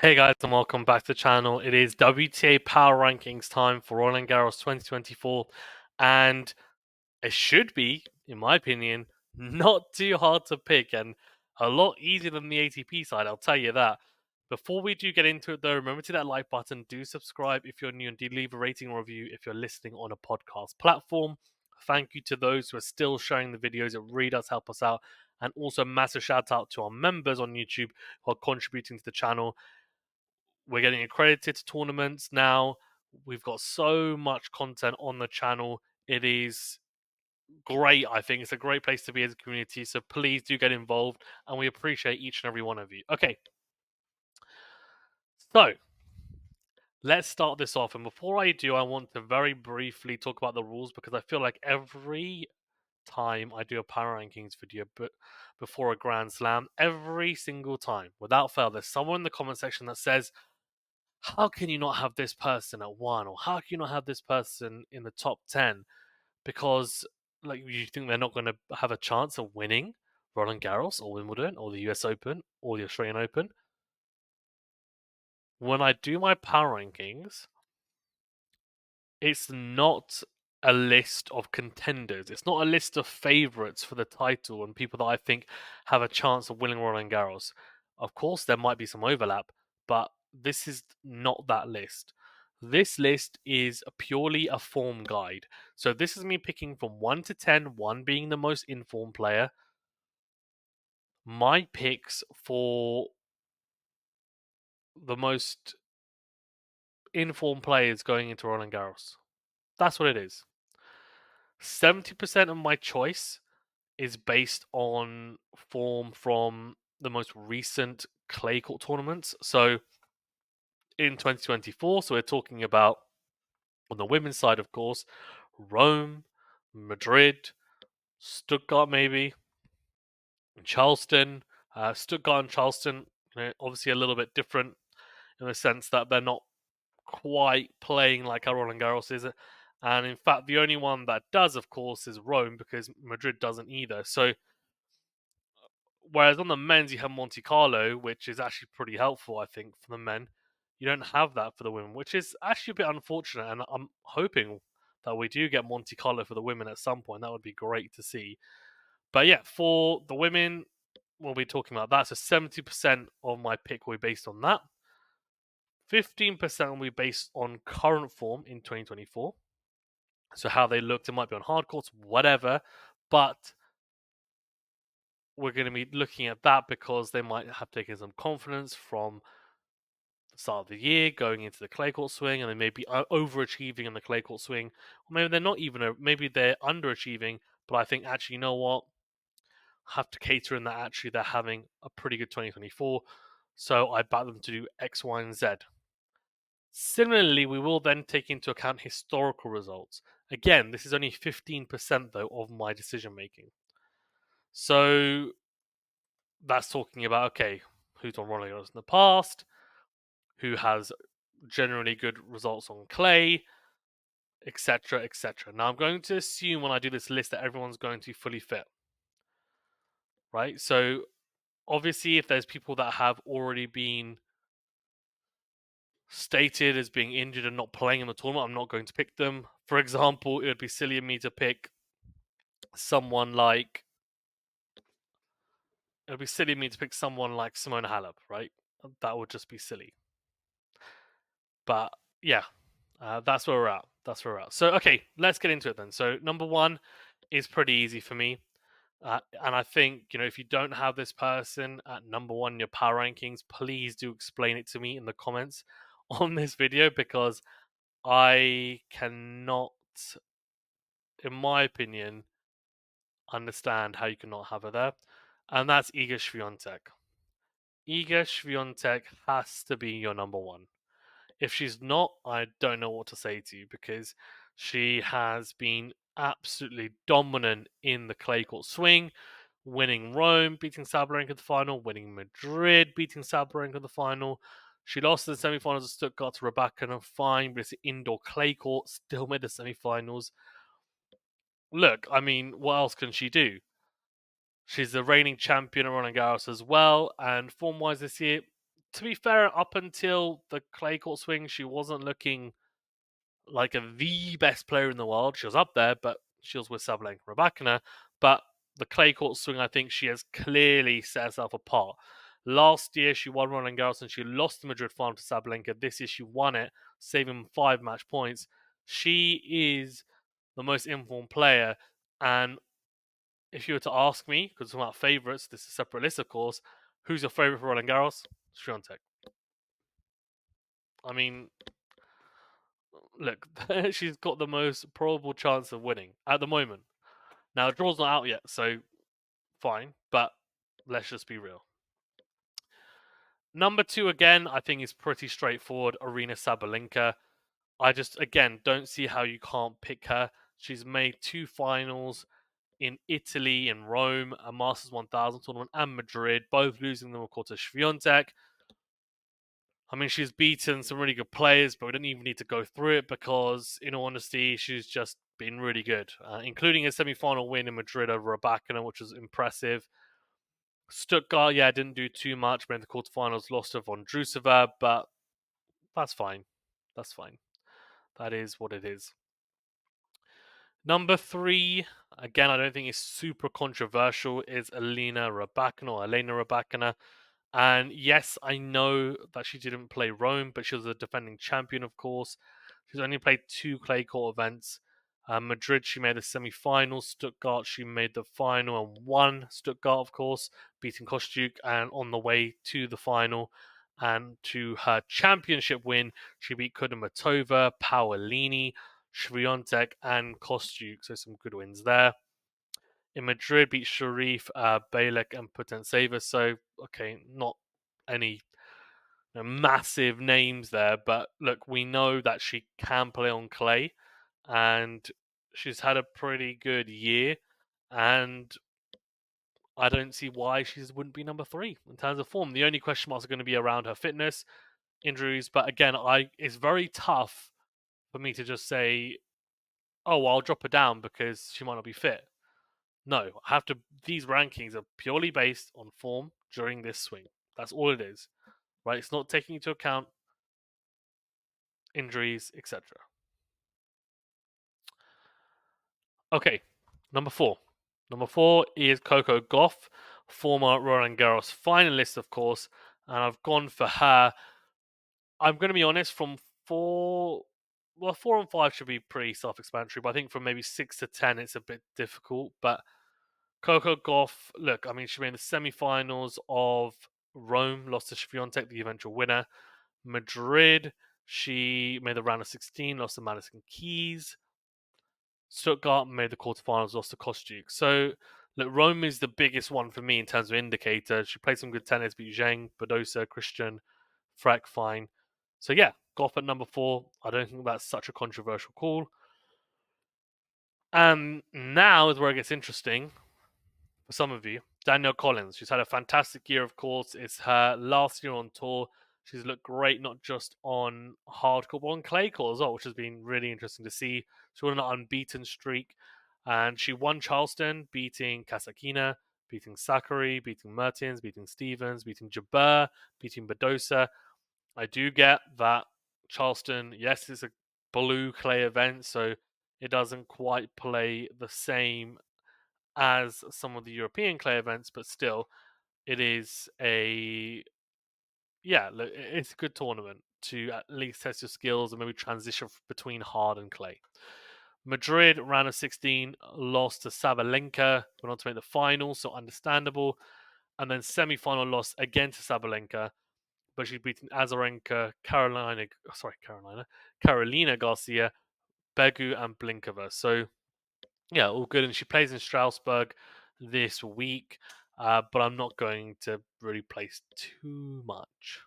Hey guys, and welcome back to the channel. It is WTA Power Rankings time for Roland Garros 2024, and it should be, in my opinion, not too hard to pick and a lot easier than the ATP side, I'll tell you that. Before we do get into it though, remember to hit that like button, do subscribe if you're new, and do leave a rating or review if you're listening on a podcast platform. Thank you to those who are still sharing the videos, it really does help us out. And also massive shout out to our members on YouTube who are contributing to the channel. We're getting accredited to tournaments now. We've got so much content on the channel. It is great. I think it's a great place to be as a community. So please do get involved, and we appreciate each and every one of you. Okay, so let's start this off. And before I do, I want to very briefly talk about the rules because I feel like every time I do a power rankings video, but before a Grand Slam, every single time, without fail, there's someone in the comment section that says, how can you not have this person at 1, or how can you not have this person in the top 10? Because like you think they're not going to have a chance of winning Roland Garros or Wimbledon or the US Open or the Australian Open. When I do my power rankings, it's not a list of contenders. It's not a list of favorites for the title and people that I think have a chance of winning Roland Garros. Of course, there might be some overlap, but this is not that list. This list is purely a form guide. So this is me picking from 1 to 10, 1 being the most informed player. My picks for the most informed players going into Roland Garros. That's what it is. 70% of my choice is based on form from the most recent clay court tournaments. So in 2024, so we're talking about on the women's side, of course, Rome, Madrid, Stuttgart, maybe, Charleston. Stuttgart and Charleston, obviously a little bit different in the sense that they're not quite playing like how Roland Garros is. And in fact, the only one that does, of course, is Rome because Madrid doesn't either. So whereas on the men's, you have Monte Carlo, which is actually pretty helpful, I think, for the men. You don't have that for the women, which is actually a bit unfortunate. And I'm hoping that we do get Monte Carlo for the women at some point. That would be great to see. But yeah, for the women, we'll be talking about that. So 70% of my pick will be based on that. 15% will be based on current form in 2024. So how they looked, it might be on hard courts, whatever. But we're going to be looking at that because they might have taken some confidence from the start of the year going into the clay court swing, and they may be overachieving in the clay court swing, or maybe they're not even, maybe they're underachieving. But I think actually, you know what, have to cater in that actually they're having a pretty good 2024, so I back them to do X, Y, and Z. Similarly, we will then take into account historical results. Again, this is only 15% though of my decision making. So that's talking about, okay, who's on Roland Garros in the past, who has generally good results on clay, etc., etc. Now, I'm going to assume when I do this list that everyone's going to be fully fit, right? So, obviously, if there's people that have already been stated as being injured and not playing in the tournament, I'm not going to pick them. For example, it would be silly of me to pick someone like Simona Halep, right? That would just be silly. But yeah, that's where we're at. So okay, let's get into it then. So number 1 is pretty easy for me, and I think if you don't have this person at number 1 in your power rankings, please do explain it to me in the comments on this video because I cannot, in my opinion, understand how you cannot have her there, and that's Iga Swiatek. Iga Swiatek has to be your number 1. If she's not, I don't know what to say to you because she has been absolutely dominant in the clay court swing, winning Rome, beating Sabalenka in the final, winning Madrid, beating Sabalenka in the final. She lost in the semi-finals of Stuttgart to Rybakina, fine, but it's an indoor clay court, still made the semi-finals. Look, I mean, what else can she do? She's the reigning champion at Roland Garros as well, and form-wise this year, to be fair, up until the clay court swing, she wasn't looking like the best player in the world. She was up there, but she was with Sabalenka and Rybakina. But the clay court swing, I think she has clearly set herself apart. Last year, she won Roland Garros and she lost the Madrid final to Sabalenka. This year, she won it, saving 5 match points. She is the most informed player. And if you were to ask me, because it's about favourites, this is a separate list, of course, who's your favourite for Roland Garros? Swiatek. I mean, look, she's got the most probable chance of winning at the moment. Now, the draw's not out yet, so fine, but let's just be real. Number 2, again, I think is pretty straightforward. Aryna Sabalenka. I just, again, don't see how you can't pick her. She's made 2 finals in Italy, in Rome, a Masters 1000 tournament, and Madrid, both losing them, of course, to Swiatek. I mean, she's beaten some really good players, but we don't even need to go through it because, in all honesty, she's just been really good, including a semi-final win in Madrid over Rybakina, which was impressive. Stuttgart, yeah, didn't do too much, made the quarterfinals, lost to Vondrousova, but that's fine. That's fine. That is what it is. Number 3, again, I don't think it's super controversial, is Elena Rybakina. And yes, I know that she didn't play Rome, but she was a defending champion, of course. She's only played 2 clay court events. Madrid, she made the semi-final. Stuttgart, she made the final and won Stuttgart, of course, beating Kostyuk, and on the way to the final and to her championship win, she beat Kudermetova, Paolini, Swiatek, and Kostyuk. So some good wins there. In Madrid, beat Sharif, Balek, and Putintseva. So, okay, not any massive names there, but look, we know that she can play on clay, and she's had a pretty good year, and I don't see why she wouldn't be number 3 in terms of form. The only question marks are going to be around her fitness, injuries, but again, it's very tough for me to just say, oh, well, I'll drop her down because she might not be fit. No, I have to. These rankings are purely based on form during this swing. That's all it is, right? It's not taking into account injuries, etc. Okay, number 4. Number 4 is Coco Gauff, former Roland Garros finalist, of course, and I've gone for her. I'm going to be honest. From 4, well, 4 and 5 should be pretty self-explanatory, but I think from maybe 6 to 10, it's a bit difficult. But Coco Gauff, look, I mean, she made the semi-finals of Rome, lost to Swiatek, the eventual winner. Madrid, she made the round of 16, lost to Madison Keys. Stuttgart made the quarterfinals, lost to Kostyuk. So, look, Rome is the biggest one for me in terms of indicator. She played some good tennis, beat Zheng, Badosa, Christian, Freck, fine. So, yeah, Gauff at number 4. I don't think that's such a controversial call. And now is where it gets interesting for some of you. Danielle Collins. She's had a fantastic year, of course. It's her last year on tour. She's looked great, not just on hard court, but on clay court as well, which has been really interesting to see. She won an unbeaten streak, and she won Charleston, beating Kasatkina, beating Sakkari, beating Mertens, beating Stevens, beating Jabeur, beating Badosa. I do get that Charleston, yes, it's a blue clay event, so it doesn't quite play the same as some of the European clay events, but still, it is it's a good tournament to at least test your skills and maybe transition between hard and clay. Madrid, round of 16, lost to Sabalenka, went on to make the final, so understandable. And then semi-final loss again to Sabalenka, but she's beaten Azarenka, Carolina Garcia, Begu, and Blinkova. So yeah, all good. And she plays in Strasbourg this week, but I'm not going to really place too much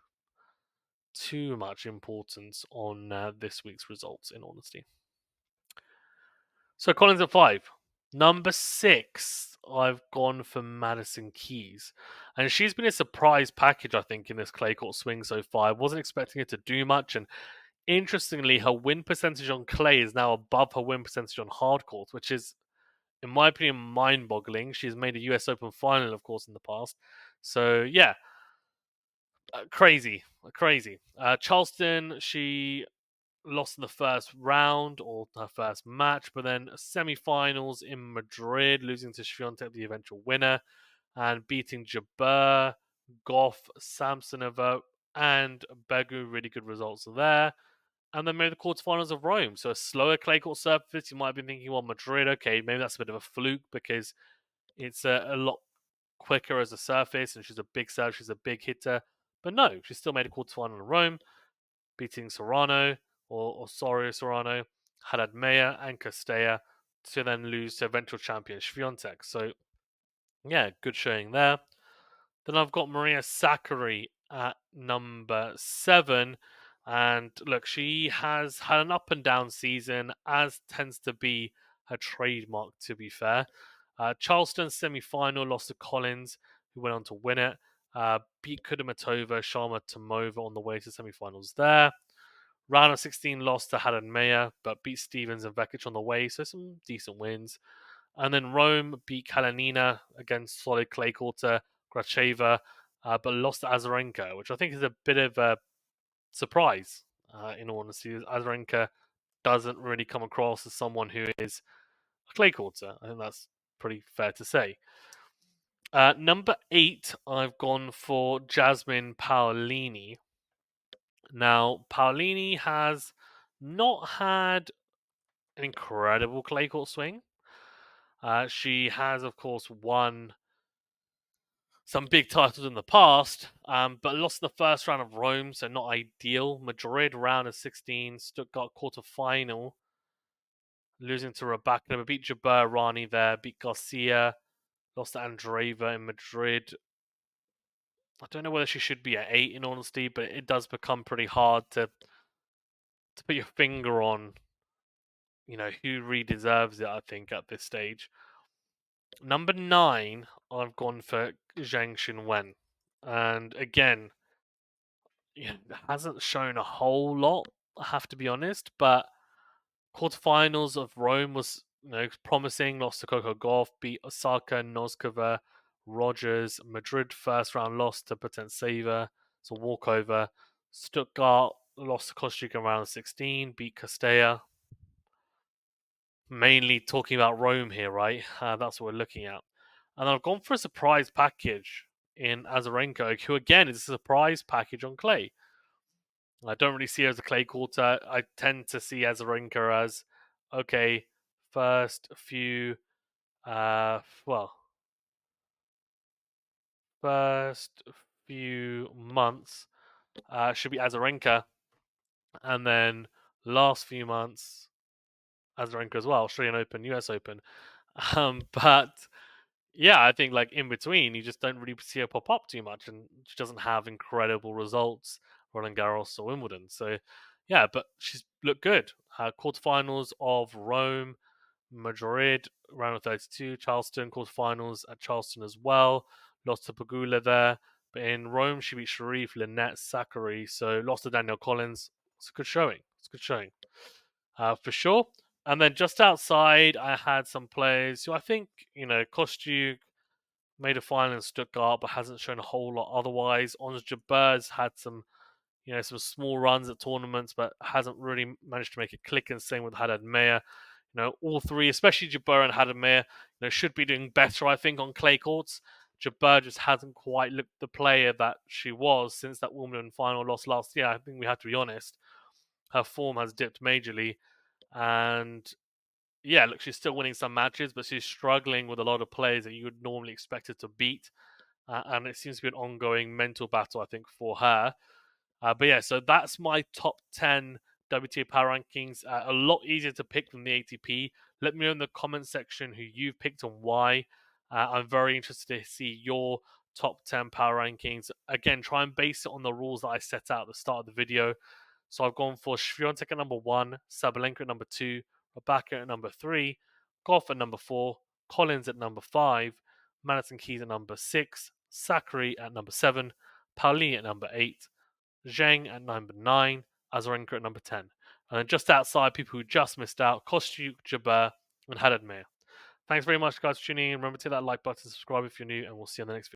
importance on this week's results, in honesty. So Collins at 5. Number 6, I've gone for Madison Keys. And she's been a surprise package, I think, in this clay court swing so far. I wasn't expecting her to do much. And interestingly, her win percentage on clay is now above her win percentage on hard court, which is, in my opinion, mind-boggling. She's made a US Open final, of course, in the past. So, yeah. Crazy. Charleston, she lost in the first round or her first match, but then semi-finals in Madrid, losing to Swiatek, the eventual winner, and beating Jabeur, Gauff, Samsonova, and Begu. Really good results there. And then made the quarterfinals of Rome. So a slower clay court surface. You might have been thinking, well, Madrid, okay, maybe that's a bit of a fluke because it's a lot quicker as a surface, and she's a big serve, she's a big hitter. But no, she still made a quarterfinal in Rome, beating Serrano, or Osorio Serrano, Haddad Meyer, and Castella to then lose to eventual champion Swiatek. So, yeah, good showing there. Then I've got Maria Sakkari at number 7. And look, she has had an up and down season, as tends to be her trademark, to be fair. Charleston semi final lost to Collins, who went on to win it. Beat Kudermetova, Sharma Tomova on the way to semi finals there. Round of 16 lost to Haddad Meyer, but beat Stevens and Vekic on the way, so some decent wins. And then Rome beat Kalinina against solid clay quarter, Gracheva, but lost to Azarenka, which I think is a bit of a surprise, in all honesty. Azarenka doesn't really come across as someone who is a clay quarter. I think that's pretty fair to say. Number 8, I've gone for Jasmine Paolini. Now, Paolini has not had an incredible clay court swing. She has, of course, won some big titles in the past, but lost in the first round of Rome, so not ideal. Madrid, round of 16. Stuttgart, quarter-final, losing to Rybakina, beat Jabeur, Rani there, beat Garcia, lost to Andreeva in Madrid. I don't know whether she should be at 8, in honesty, but it does become pretty hard to put your finger on, who really deserves it, I think, at this stage. Number 9, I've gone for Zhang Xinwen. And again, hasn't shown a whole lot, I have to be honest, but quarterfinals of Rome was promising, lost to Coco Gauff, beat Osaka, Noskova, Rogers, Madrid first round loss to Potentseva, so walkover. Stuttgart lost to Costa Rica in round 16, beat Castella. Mainly talking about Rome here, right? That's what we're looking at. And I've gone for a surprise package in Azarenka, who again is a surprise package on clay. I don't really see her as a clay quarter. I tend to see Azarenka as, okay, first few months should be Azarenka, and then last few months Azarenka as well, Australian Open, US Open. But yeah, I think like in between, you just don't really see her pop up too much, and she doesn't have incredible results, Roland Garros or Wimbledon. So yeah, but she's looked good. Quarterfinals of Rome, Madrid, round of 32, Charleston, quarterfinals at Charleston as well. Lost to Pagula there. But in Rome, she beat Sharif, Lynette, Sakkari. So lost to Danielle Collins. It's a good showing. For sure. And then just outside, I had some players who I think, Kostyuk made a final in Stuttgart, but hasn't shown a whole lot otherwise. Ons Jabeur's had some small runs at tournaments, but hasn't really managed to make it click. And same with Haddad Meyer. All three, especially Jabeur and Haddad Meyer, should be doing better, I think, on clay courts. Jabeur just hasn't quite looked the player that she was since that Wimbledon final loss last year. I think we have to be honest. Her form has dipped majorly. And yeah, look, she's still winning some matches, but she's struggling with a lot of players that you would normally expect her to beat. And it seems to be an ongoing mental battle, I think, for her. But yeah, so that's my top 10 WTA power rankings. A lot easier to pick than the ATP. Let me know in the comment section who you've picked and why. I'm very interested to see your top 10 power rankings. Again, try and base it on the rules that I set out at the start of the video. So I've gone for Swiatek at number 1, Sabalenka at number 2, Rybakina at number 3, Gauff at number 4, Collins at number 5, Madison Keys at number 6, Sakkari at number 7, Paolini at number 8, Zhang at number 9, Azarenka at number 10. And then just outside, people who just missed out, Kostyuk, Jabeur, and Haddad Meyer. Thanks very much, guys, for tuning in. Remember to hit that like button, subscribe if you're new, and we'll see you on the next video.